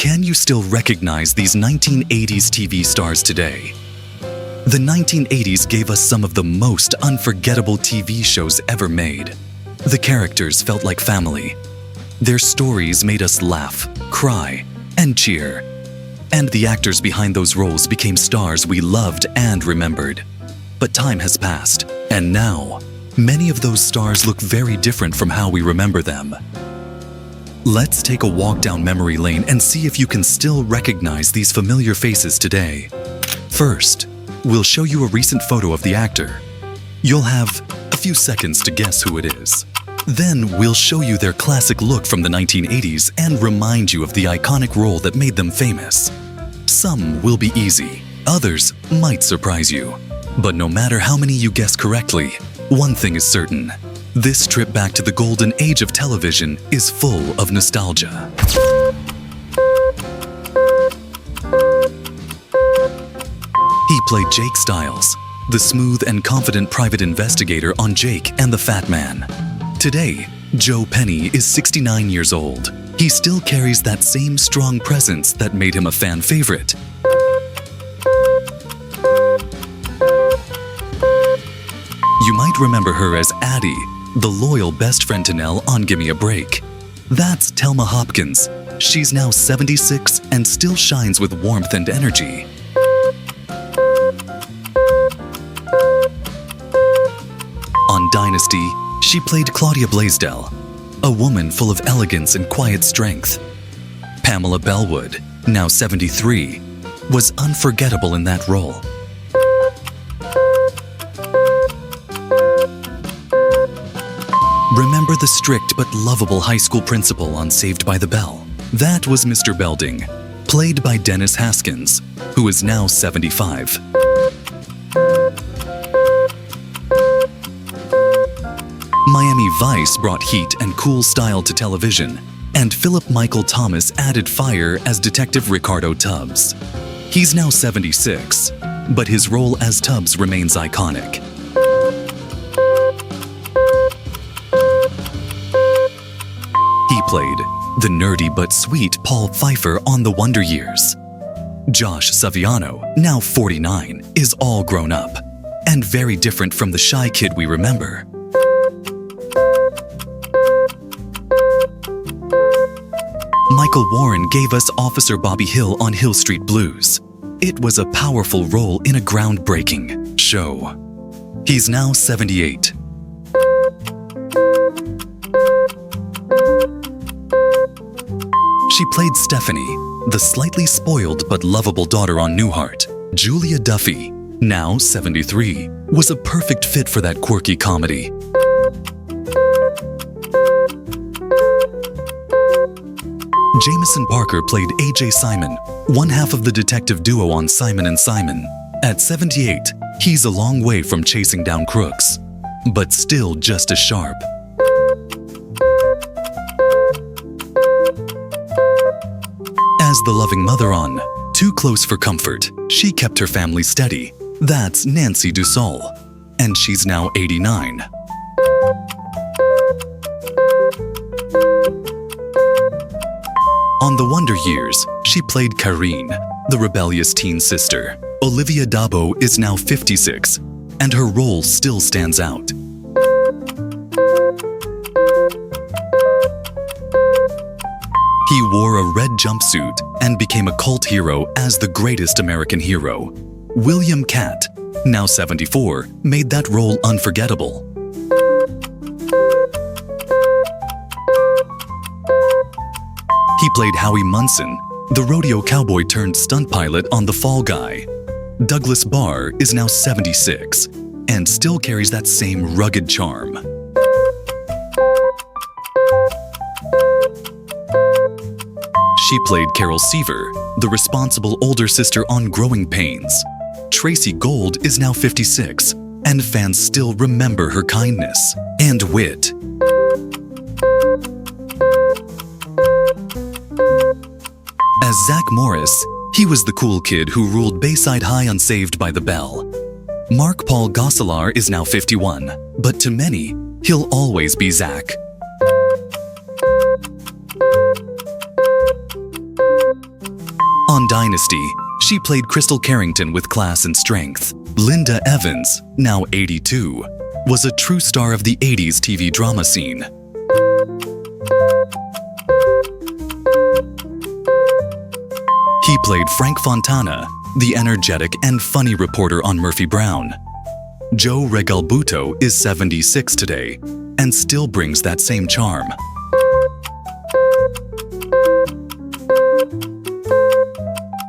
can you still recognize these 1980s TV stars today? The 1980s gave us some of the most unforgettable TV shows ever made. The characters felt like family. Their stories made us laugh, cry, and cheer. And the actors behind those roles became stars we loved and remembered. But time has passed, and now, many of those stars look very different from how we remember them. Let's take a walk down memory lane and see if you can still recognize these familiar faces today. First, we'll show you a recent photo of the actor. You'll have a few seconds to guess who it is. Then we'll show you their classic look from the 1980s and remind you of the iconic role that made them famous. Some will be easy, others might surprise you. But no matter how many you guess correctly, one thing is certain. This trip back to the golden age of television is full of nostalgia. He played Jake Stiles, the smooth and confident private investigator on Jake and the Fat Man. Today, Joe Penny is 69 years old. He still carries that same strong presence that made him a fan favorite. You might remember her as Addie, the loyal best friend to Nell on Gimme a Break. That's Thelma Hopkins. She's now 76 and still shines with warmth and energy. On Dynasty, she played Claudia Blaisdell, a woman full of elegance and quiet strength. Pamela Bellwood, now 73, was unforgettable in that role. Remember the strict but lovable high school principal on Saved by the Bell? That was Mr. Belding, played by Dennis Haskins, who is now 75. Miami Vice brought heat and cool style to television, and Philip Michael Thomas added fire as Detective Ricardo Tubbs. He's now 76, but his role as Tubbs remains iconic. He played the nerdy but sweet Paul Pfeiffer on The Wonder Years. Josh Saviano, now 49, is all grown up, and very different from the shy kid we remember. Michael Warren gave us Officer Bobby Hill on Hill Street Blues. It was a powerful role in a groundbreaking show. He's now 78. She played Stephanie, the slightly spoiled but lovable daughter on Newhart. Julia Duffy, now 73, was a perfect fit for that quirky comedy. Jameson Parker played A.J. Simon, one half of the detective duo on Simon & Simon. At 78, he's a long way from chasing down crooks, but still just as sharp. As the loving mother on Too Close for Comfort, she kept her family steady. That's Nancy Dussault, and she's now 89. On The Wonder Years, she played Karine, the rebellious teen sister. Olivia d'Abo is now 56, and her role still stands out. He wore a red jumpsuit and became a cult hero as the greatest American hero. William Catt, now 74, made that role unforgettable. He played Howie Munson, the rodeo cowboy turned stunt pilot on The Fall Guy. Douglas Barr is now 76 and still carries that same rugged charm. She played Carol Seaver, the responsible older sister on Growing Pains. Tracy Gold is now 56, and fans still remember her kindness and wit. As Zach Morris, he was the cool kid who ruled Bayside High on Saved by the Bell. Mark Paul Gosselaar is now 51, but to many, he'll always be Zach. On Dynasty, she played Crystal Carrington with class and strength. Linda Evans, now 82, was a true star of the 80s TV drama scene. He played Frank Fontana, the energetic and funny reporter on Murphy Brown. Joe Regalbuto is 76 today and still brings that same charm.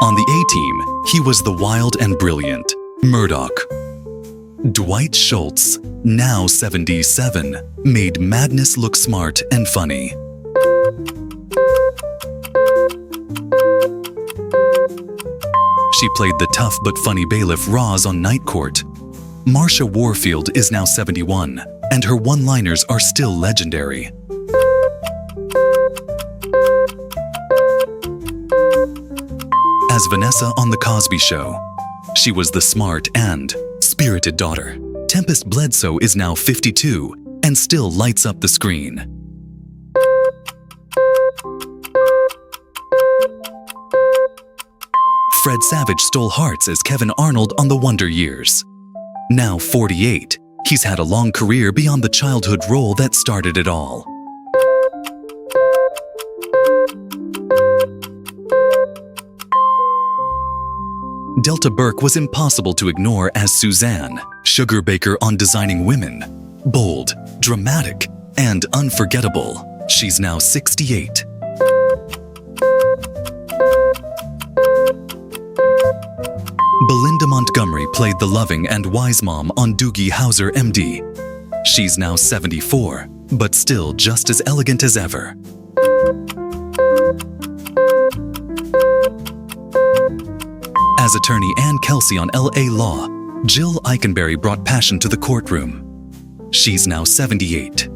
On the A-Team, he was the wild and brilliant Murdoch. Dwight Schultz, now 77, made madness look smart and funny. She played the tough but funny bailiff Roz on Night Court. Marsha Warfield is now 71, and her one-liners are still legendary. As Vanessa on The Cosby Show, she was the smart and spirited daughter. Tempest Bledsoe is now 52 and still lights up the screen. Fred Savage stole hearts as Kevin Arnold on The Wonder Years. Now 48, he's had a long career beyond the childhood role that started it all. Delta Burke was impossible to ignore as Suzanne, sugar baker on Designing Women. Bold, dramatic, and unforgettable. She's now 68. Belinda Montgomery played the loving and wise mom on Doogie Howser, MD. She's now 74, but still just as elegant as ever. As attorney Ann Kelsey on L.A. Law, Jill Eikenberry brought passion to the courtroom. She's now 78. E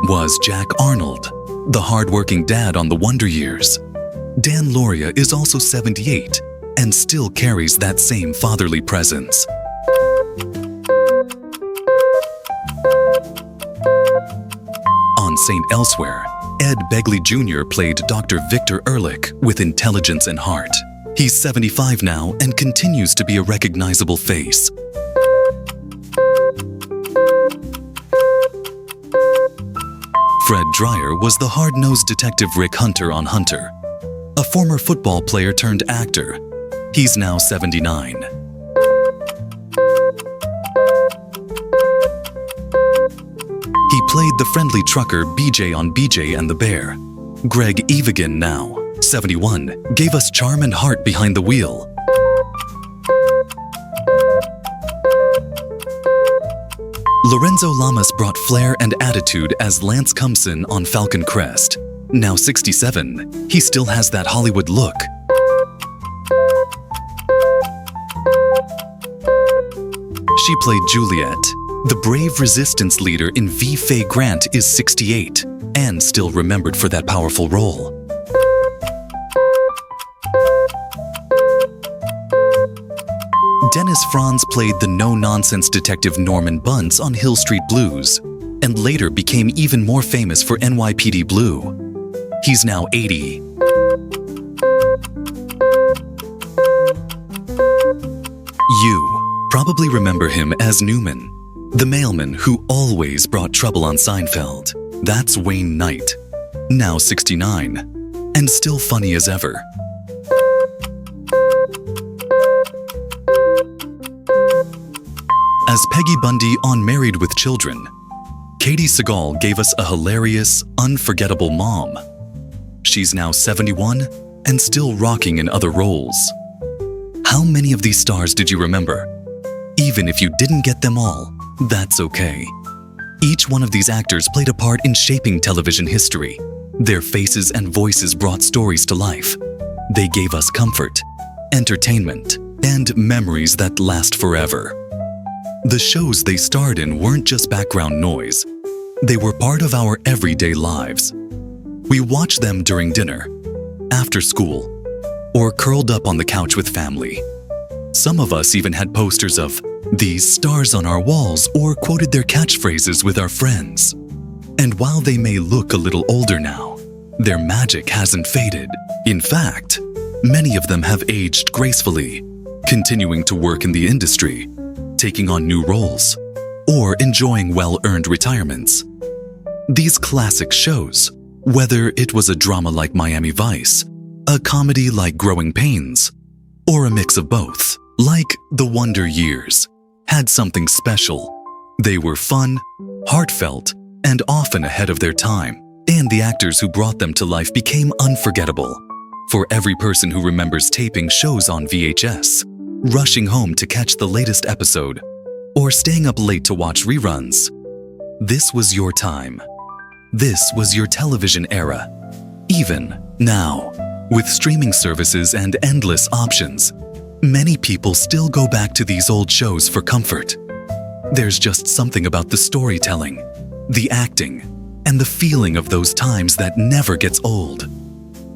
was Jack Arnold, the hard-working dad on The Wonder Years. Dan Lauria is also 78 and still carries that same fatherly presence. On St. Elsewhere, Ed Begley Jr. played Dr. Victor Ehrlich with intelligence and heart. He's 75 now and continues to be a recognizable face. Fred Dreyer was the hard-nosed detective Rick Hunter on Hunter, a former football player turned actor. He's now 79. He played the friendly trucker BJ on BJ and the Bear. Greg Evigan, now 71, gave us charm and heart behind the wheel. Lorenzo Lamas brought flair and attitude as Lance Cumson on Falcon Crest. Now 67, he still has that Hollywood look. She played Juliet. The brave resistance leader in V. Fay Grant is 68 and still remembered for that powerful role. Dennis Franz played the no-nonsense detective Norman Bunce on Hill Street Blues and later became even more famous for NYPD Blue. He's now 80. You probably remember him as Newman, the mailman who always brought trouble on Seinfeld. That's Wayne Knight, now 69, and still funny as ever. As Peggy Bundy on Married with Children, Katie Seagal gave us a hilarious, unforgettable mom. She's now 71 and still rocking in other roles. How many of these stars did you remember? Even if you didn't get them all, that's okay. Each one of these actors played a part in shaping television history. Their faces and voices brought stories to life. They gave us comfort, entertainment, and memories that last forever. The shows they starred in weren't just background noise. They were part of our everyday lives. We watched them during dinner, after school, or curled up on the couch with family. Some of us even had posters of these stars on our walls or quoted their catchphrases with our friends. And And while they may look a little older now, their magic hasn't faded. In fact, many of them have aged gracefully, continuing to work in the industry, taking on new roles, or enjoying well-earned retirements. These classic shows, whether it was a drama like Miami Vice, a comedy like Growing Pains, or a mix of both, like The Wonder Years, had something special. They were fun, heartfelt, and often ahead of their time, and the actors who brought them to life became unforgettable. For every person who remembers taping shows on VHS, rushing home to catch the latest episode, or staying up late to watch reruns, this was your time. This was your television era. Even now, with streaming services and endless options, many people still go back to these old shows for comfort. There's just something about the storytelling, the acting, and the feeling of those times that never gets old.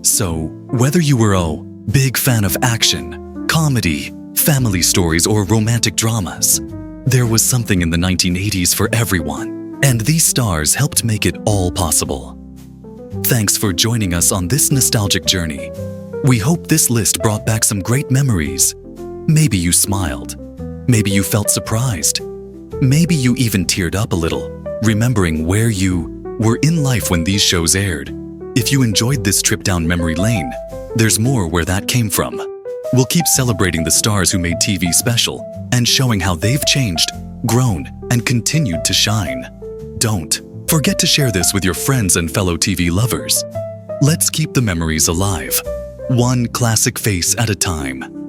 So, whether you were a big fan of action, comedy, family stories, or romantic dramas, there was something in the 1980s for everyone, and these stars helped make it all possible. Thanks for joining us on this nostalgic journey. We hope this list brought back some great memories. Maybe you smiled. Maybe you felt surprised. Maybe you even teared up a little, remembering where you were in life when these shows aired. If you enjoyed this trip down memory lane, there's more where that came from. We'll keep celebrating the stars who made TV special and showing how they've changed, grown, and continued to shine. Don't forget to share this with your friends and fellow TV lovers. Let's keep the memories alive, one classic face at a time.